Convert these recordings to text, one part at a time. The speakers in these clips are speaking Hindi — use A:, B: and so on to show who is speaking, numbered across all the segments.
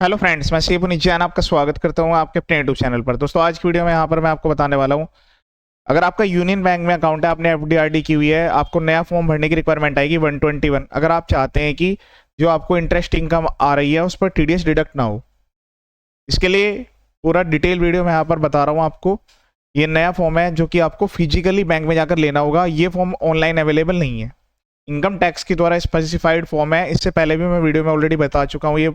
A: हेलो फ्रेंड्स, मैं शिव नित्यान आपका स्वागत करता हूं आपके अपने यूट्यूब चैनल पर। दोस्तों, आज की वीडियो में यहाँ पर मैं आपको बताने वाला हूं, अगर आपका यूनियन बैंक में अकाउंट है, आपने एफडीआरडी की हुई है, आपको नया फॉर्म भरने की रिक्वायरमेंट आएगी 121। अगर आप चाहते हैं कि जो आपको इंटरेस्ट इनकम आ रही है उस पर टीडीएस डिडक्ट ना हो, इसके लिए पूरा डिटेल वीडियो मैं यहाँ पर बता रहा हूँ आपको। ये नया फॉर्म है जो कि आपको फिजिकली बैंक में जाकर लेना होगा। ये फॉर्म ऑनलाइन अवेलेबल नहीं है, इनकम टैक्स के द्वारा स्पेसिफाइड फॉर्म है। इससे पहले भी मैं वीडियो में ऑलरेडी बता चुका हूँ ये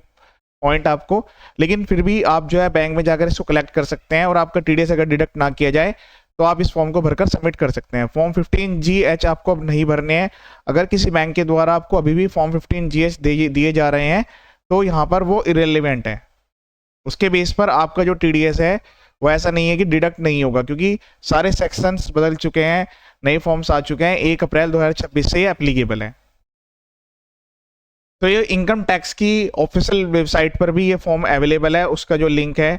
A: पॉइंट आपको, लेकिन फिर भी आप जो है बैंक में जाकर इसको कलेक्ट कर सकते हैं और आपका टीडीएस अगर डिडक्ट ना किया जाए तो आप इस फॉर्म को भरकर सबमिट कर सकते हैं। फॉर्म 15GH आपको अब नहीं भरने हैं। अगर किसी बैंक के द्वारा आपको अभी भी फॉर्म 15GH दिए जा रहे हैं तो यहाँ पर वो इरेलीवेंट है। उसके बेस पर आपका जो टीडीएस है वो ऐसा नहीं है कि डिडक्ट नहीं होगा, क्योंकि सारे सेक्शंस बदल चुके हैं, नए फॉर्म्स आ चुके हैं। 1 अप्रैल 2026 से ये एप्लीकेबल है। तो ये इनकम टैक्स की ऑफिशियल वेबसाइट पर भी ये फॉर्म अवेलेबल है। उसका जो लिंक है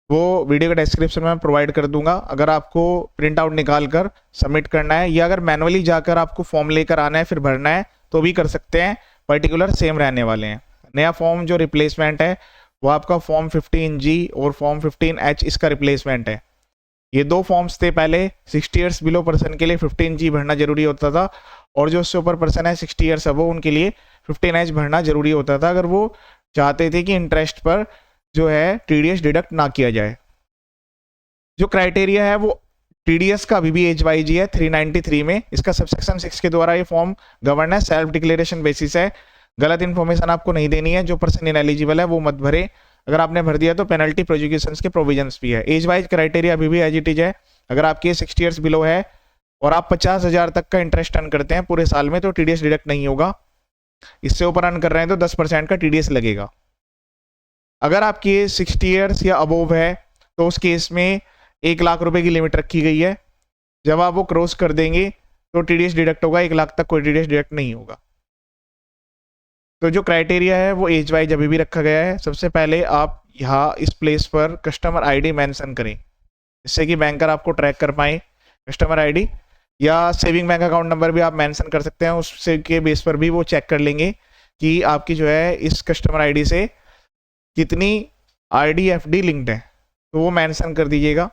A: वो वीडियो के डिस्क्रिप्शन में प्रोवाइड कर दूंगा। अगर आपको प्रिंट आउट निकाल कर सबमिट करना है या अगर मैनुअली जाकर आपको फॉर्म लेकर आना है फिर भरना है तो भी कर सकते हैं, पर्टिकुलर सेम रहने वाले हैं। नया फॉर्म जो रिप्लेसमेंट है वो आपका फॉर्म 15G और फॉर्म 15H इसका रिप्लेसमेंट है। ये दो फॉर्म्स थे पहले। 60 ईयर्स बिलो पर्सन के लिए 15G भरना जरूरी होता था, और जो उससे ऊपर पर्सन है 60 ईयर्स अब, उनके लिए 15H भरना जरूरी होता था, अगर वो चाहते थे कि इंटरेस्ट पर जो है टीडीएस डिडक्ट ना किया जाए। जो क्राइटेरिया है वो टीडीएस का अभी भी एज वाइज है 393 में। इसका सबसेक्शन 6 के द्वारा ये फॉर्म गवर्न है, सेल्फ डिक्लेरेशन बेसिस है। गलत इन्फॉर्मेशन आपको नहीं देनी है। जो पर्सन इनएलिजिबल है वो मत भरे। अगर आपने भर दिया तो पेनल्टी प्रोसिक्यूशन के प्रोविजंस भी है। एज वाइज क्राइटेरिया अभी भी एज इट इज है। अगर आपकी 60 ईयर्स बिलो है और आप 50,000 तक का इंटरेस्ट अर्न करते हैं पूरे साल में तो टीडीएस डिडक्ट नहीं होगा। इससे ऊपर अर्न कर रहे हैं तो 10% का टीडीएस लगेगा। अगर आपकी 60 ईयर्स या अबोव है तो उस केस में 1 लाख रुपए की लिमिट रखी गई है। जब आप वो क्रॉस कर देंगे तो टीडीएस डिडक्ट होगा। 1 लाख तक कोई टीडीएस डिडक्ट नहीं होगा। तो जो क्राइटेरिया है वो एज वाइज अभी भी रखा गया है। सबसे पहले आप यहाँ इस प्लेस पर कस्टमर आईडी मेंशन करें, जिससे कि बैंकर आपको ट्रैक कर पाए। कस्टमर आईडी या सेविंग बैंक अकाउंट नंबर भी आप मेंशन कर सकते हैं। उससे के बेस पर भी वो चेक कर लेंगे कि आपकी जो है इस कस्टमर आईडी से कितनी आरडी एफडी लिंक्ड है, तो वो मेंशन कर दीजिएगा।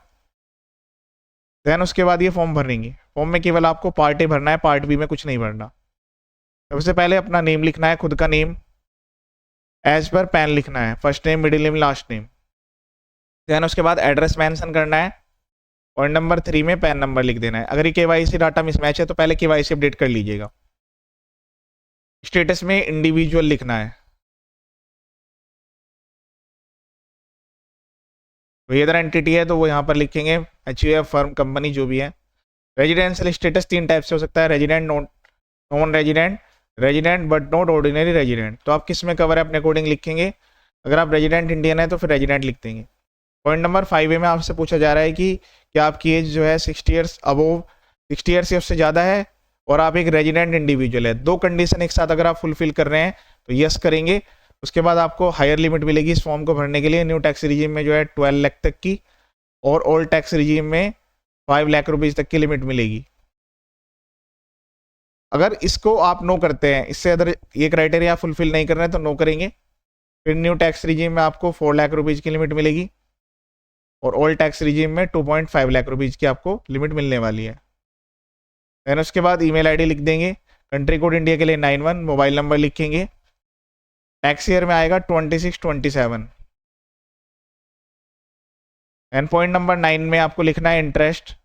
A: देन उसके बाद ये फॉर्म भरेंगे। फॉर्म में केवल आपको पार्ट ए भरना है, पार्ट बी में कुछ नहीं भरना। सबसे पहले अपना नेम लिखना है, खुद का नेम एज पर पैन लिखना है, first name middle name last name. Then उसके बाद एड्रेस मेंशन करना है और नंबर 3 में पैन नंबर लिख देना है। अगर ये केवाईसी डाटा मिसमैच है तो पहले केवाईसी अपडेट कर लीजिएगा। स्टेटस में इंडिविजुअल लिखना है। तो अदर एंटिटी है तो वो यहाँ पर लिखेंगे एचयूएफ फर्म कंपनी जो भी है। रेजिडेंशियल स्टेटस 3 टाइप से हो सकता है, resident, non resident, resident but not ordinary resident. तो आप किस में कवर है अपने अकॉर्डिंग लिखेंगे। अगर आप रेजिडेंट इंडियन है तो फिर रेजिडेंट लिख देंगे। पॉइंट नंबर 5 में आपसे पूछा जा रहा है कि क्या आपकी एज जो है 60 ईयर्स अबोव, 60 ईयर्स से उससे ज़्यादा है और आप एक रेजिडेंट इंडिविजुअल है। दो कंडीशन एक साथ अगर आप फुलफिल कर रहे हैं तो यस करेंगे। उसके बाद आपको हायर लिमिट मिलेगी इस फॉर्म को भरने के लिए। न्यू टैक्स रिजीम में जो है 12 लाख तक की और ओल्ड टैक्स रिजीम में 5 लाख रुपीज़ तक की लिमिट मिलेगी। अगर इसको आप नो करते हैं, इससे अदर ये क्राइटेरिया फुलफिल नहीं कर रहे हैं तो नो करेंगे। फिर न्यू टैक्स रिजीम में आपको 4 लाख रुपीज़ की लिमिट मिलेगी और ओल्ड टैक्स रिजीम में 2.5 लाख रुपीज़ की आपको लिमिट मिलने वाली है। देन उसके बाद ईमेल आईडी लिख देंगे। कंट्री कोड इंडिया के लिए 91, मोबाइल नंबर लिखेंगे। टैक्स ईयर में आएगा 26-27। एंड पॉइंट नंबर 9 में आपको लिखना है इंटरेस्ट।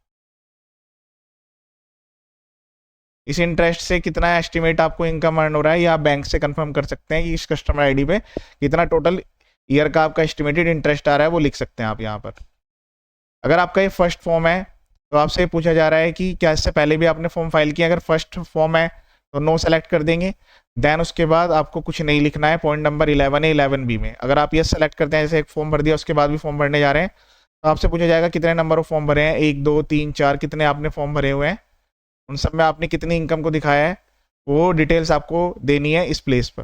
A: इस इंटरेस्ट से कितना एस्टिमेट आपको इनकम अर्न हो रहा है, या आप बैंक से कंफर्म कर सकते हैं कि इस कस्टमर आईडी पे कितना टोटल ईयर का आपका एस्टिमेटेड इंटरेस्ट आ रहा है, वो लिख सकते हैं आप यहाँ पर। अगर आपका ये फर्स्ट फॉर्म है तो आपसे पूछा जा रहा है कि क्या इससे पहले भी आपने फॉर्म फाइल किया। अगर फर्स्ट फॉर्म है तो नो सेलेक्ट कर देंगे। देन उसके बाद आपको कुछ नहीं लिखना है। पॉइंट नंबर 11 है 11B में अगर आप ये सेलेक्ट करते हैं, जैसे एक फॉर्म भर दिया उसके बाद भी फॉर्म भरने जा रहे हैं, तो आपसे पूछा जाएगा कितने नंबर ऑफ फॉर्म भरे हैं, 1 2 3 4, कितने आपने फॉर्म भरे हुए हैं, उन सब में आपने कितनी इनकम को दिखाया है, वो डिटेल्स आपको देनी है इस प्लेस पर।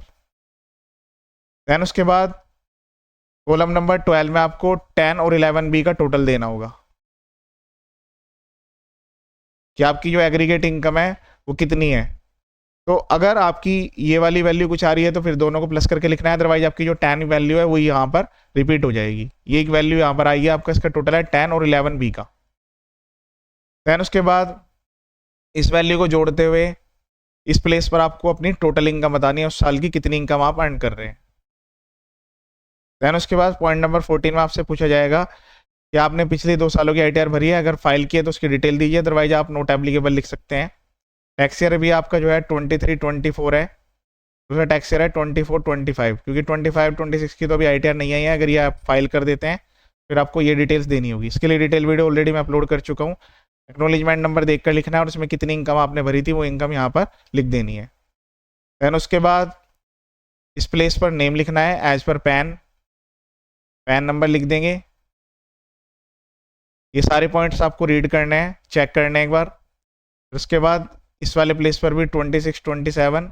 A: देन उसके बाद कॉलम नंबर 12 में आपको 10 और 11B का टोटल देना होगा कि आपकी जो एग्रीगेट इनकम है वो कितनी है। तो अगर आपकी ये वाली वैल्यू कुछ आ रही है तो फिर दोनों को प्लस करके लिखना है, अदरवाइज आपकी जो tan वैल्यू है वो यहाँ पर रिपीट हो जाएगी। ये एक वैल्यू यहाँ पर आई है आपका, इसका टोटल है 10 और 11 बी का। देन उसके बाद इस वैल्यू को जोड़ते हुए इस प्लेस पर आपको अपनी टोटल इनकम बतानी है, उस साल की कितनी इनकम आप अर्न कर रहे हैं। देन उसके बाद पॉइंट नंबर 14 में आपसे पूछा जाएगा कि आपने पिछले 2 सालों की ITR भरी है, अगर फाइल की है तो उसकी डिटेल दीजिए, अदरवाइज आप नोट एप्लीकेबल लिख सकते हैं। टैक्स ईयर भी आपका जो है 23-24 है, दूसरा टैक्स ईयर है 24-25, क्योंकि 25-26 की तो अभी ITR नहीं आई है। अगर ये आप फाइल कर देते हैं फिर आपको ये डिटेल्स देनी होगी। इसके लिए डिटेल वीडियो ऑलरेडी मैं अपलोड कर चुका हूँ। एक्नोलेजमेंट नंबर देखकर लिखना है और उसमें कितनी इनकम आपने भरी थी वो इनकम यहाँ पर लिख देनी है। देन उसके बाद इस प्लेस पर नेम लिखना है एज पर पैन नंबर लिख देंगे। ये सारे पॉइंट्स आपको रीड करने हैं, चेक करने हैं एक बार। उसके बाद इस वाले प्लेस पर भी 26-27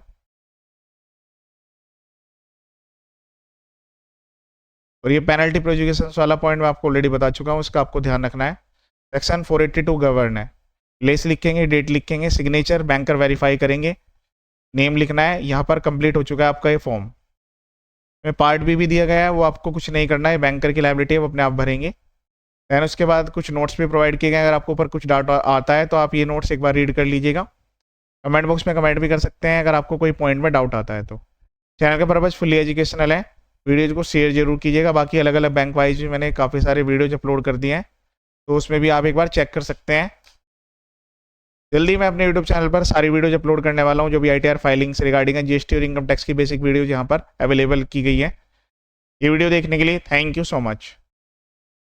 A: और ये पेनल्टी प्रोजुकेशन वाला पॉइंट मैं आपको ऑलरेडी बता चुका हूँ, उसका आपको ध्यान रखना है। सेक्शन 482 गवर्न है, प्लेस लिखेंगे, डेट लिखेंगे, सिग्नेचर बैंकर वेरीफाई करेंगे, नेम लिखना है। यहाँ पर कंप्लीट हो चुका है आपका ये फॉर्म में। पार्ट बी भी दिया गया है, वो आपको कुछ नहीं करना है, बैंकर की लायबिलिटी है वो अपने आप भरेंगे। दैन उसके बाद कुछ नोट्स भी प्रोवाइड किए गए हैं, अगर आपको ऊपर कुछ डाटा आता है तो आप ये नोट्स एक बार रीड कर लीजिएगा। कमेंट बॉक्स में कमेंट भी कर सकते हैं अगर आपको कोई पॉइंट में डाउट आता है तो। चैनल का पर्पज फुली एजुकेशनल है, वीडियोज़ को शेयर जरूर कीजिएगा। बाकी अलग अलग बैंक वाइज भी मैंने काफ़ी सारे वीडियोज अपलोड कर दिए हैं, तो उसमें भी आप एक बार चेक कर सकते हैं। जल्दी मैं अपने यूट्यूब चैनल पर सारी वीडियोज अपलोड करने वाला हूँ, जो भी ITR फाइलिंग से रिगार्डिंग GST और इनकम टैक्स की बेसिक वीडियोज यहाँ पर अवेलेबल की गई है। ये वीडियो देखने के लिए थैंक यू सो मच।